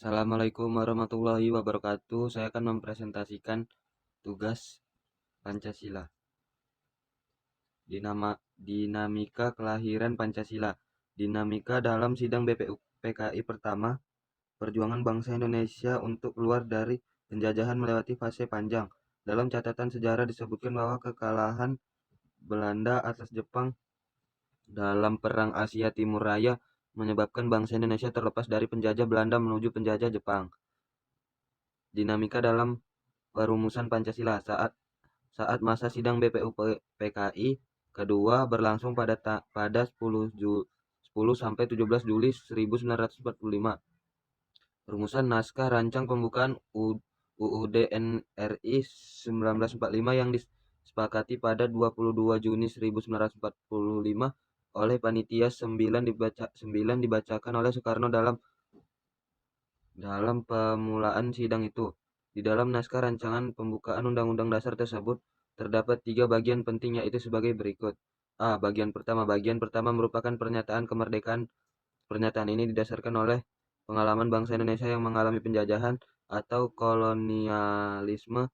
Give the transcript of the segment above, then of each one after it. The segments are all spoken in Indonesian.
Assalamualaikum warahmatullahi wabarakatuh. Saya akan mempresentasikan tugas Pancasila. Dinamika kelahiran Pancasila. Dinamika dalam sidang BPUPKI pertama, perjuangan bangsa Indonesia untuk keluar dari penjajahan melewati fase panjang. Dalam catatan sejarah disebutkan bahwa kekalahan Belanda atas Jepang dalam Perang Asia Timur Raya menyebabkan bangsa Indonesia terlepas dari penjajah Belanda menuju penjajah Jepang. Dinamika dalam perumusan Pancasila saat masa sidang BPUPKI kedua berlangsung pada 10 sampai 17 Juli 1945. Rumusan naskah rancang pembukaan UUD NRI 1945 yang disepakati pada 22 Juni 1945 oleh Panitia 9 dibacakan oleh Soekarno dalam pemulaan sidang itu. Di dalam naskah rancangan pembukaan Undang-Undang Dasar tersebut terdapat 3 bagian penting, yaitu sebagai berikut. A. Bagian pertama. Bagian pertama merupakan pernyataan kemerdekaan. Pernyataan ini didasarkan oleh pengalaman bangsa Indonesia yang mengalami penjajahan atau kolonialisme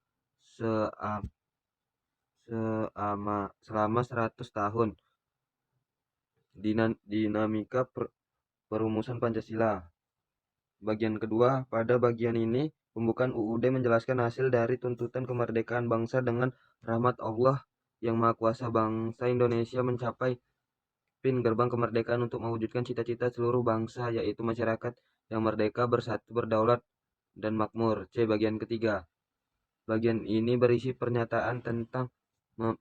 selama 100 tahun. Dinamika perumusan Pancasila. Bagian kedua, pada bagian ini pembukaan UUD menjelaskan hasil dari tuntutan kemerdekaan bangsa dengan rahmat Allah yang Maha Kuasa. Bangsa Indonesia mencapai gerbang kemerdekaan untuk mewujudkan cita-cita seluruh bangsa, yaitu masyarakat yang merdeka, bersatu, berdaulat, dan makmur. C. Bagian ketiga. Bagian ini berisi pernyataan tentang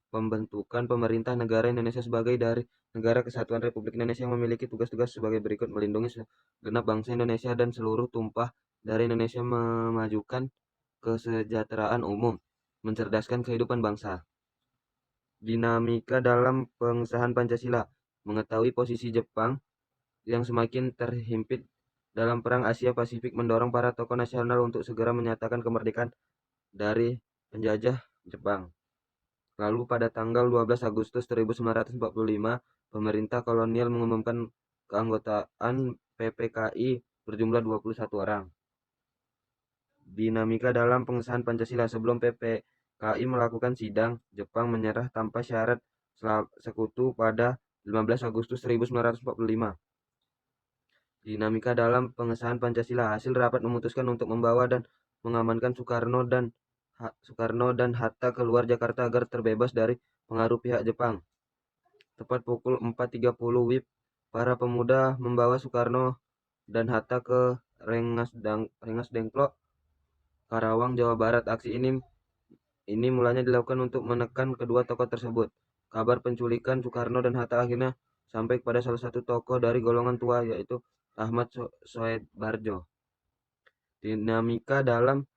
pembentukan pemerintah negara Indonesia sebagai dari Negara Kesatuan Republik Indonesia yang memiliki tugas-tugas sebagai berikut: melindungi segenap bangsa Indonesia dan seluruh tumpah dari Indonesia, memajukan kesejahteraan umum, mencerdaskan kehidupan bangsa. Dinamika dalam pengesahan Pancasila. Mengetahui posisi Jepang yang semakin terhimpit dalam Perang Asia Pasifik mendorong para tokoh nasional untuk segera menyatakan kemerdekaan dari penjajah Jepang. Lalu pada tanggal 12 Agustus 1945, pemerintah kolonial mengumumkan keanggotaan PPKI berjumlah 21 orang. Dinamika dalam pengesahan Pancasila. Sebelum PPKI melakukan sidang, Jepang menyerah tanpa syarat sekutu pada 15 Agustus 1945. Dinamika dalam pengesahan Pancasila. Hasil rapat memutuskan untuk membawa dan mengamankan Soekarno dan Hatta keluar Jakarta agar terbebas dari pengaruh pihak Jepang. Tepat pukul 4.30 WIB, para pemuda membawa Soekarno dan Hatta ke Rengas Dengklok, Karawang, Jawa Barat. Aksi ini mulanya dilakukan untuk menekan kedua tokoh tersebut. Kabar penculikan Soekarno dan Hatta akhirnya sampai kepada salah satu tokoh dari golongan tua, yaitu Ahmad Soebarjo. Dinamika dalam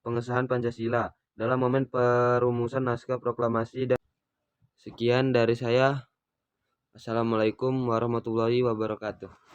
pengesahan Pancasila. Dalam momen perumusan naskah proklamasi. Dan sekian dari saya. Assalamualaikum warahmatullahi wabarakatuh.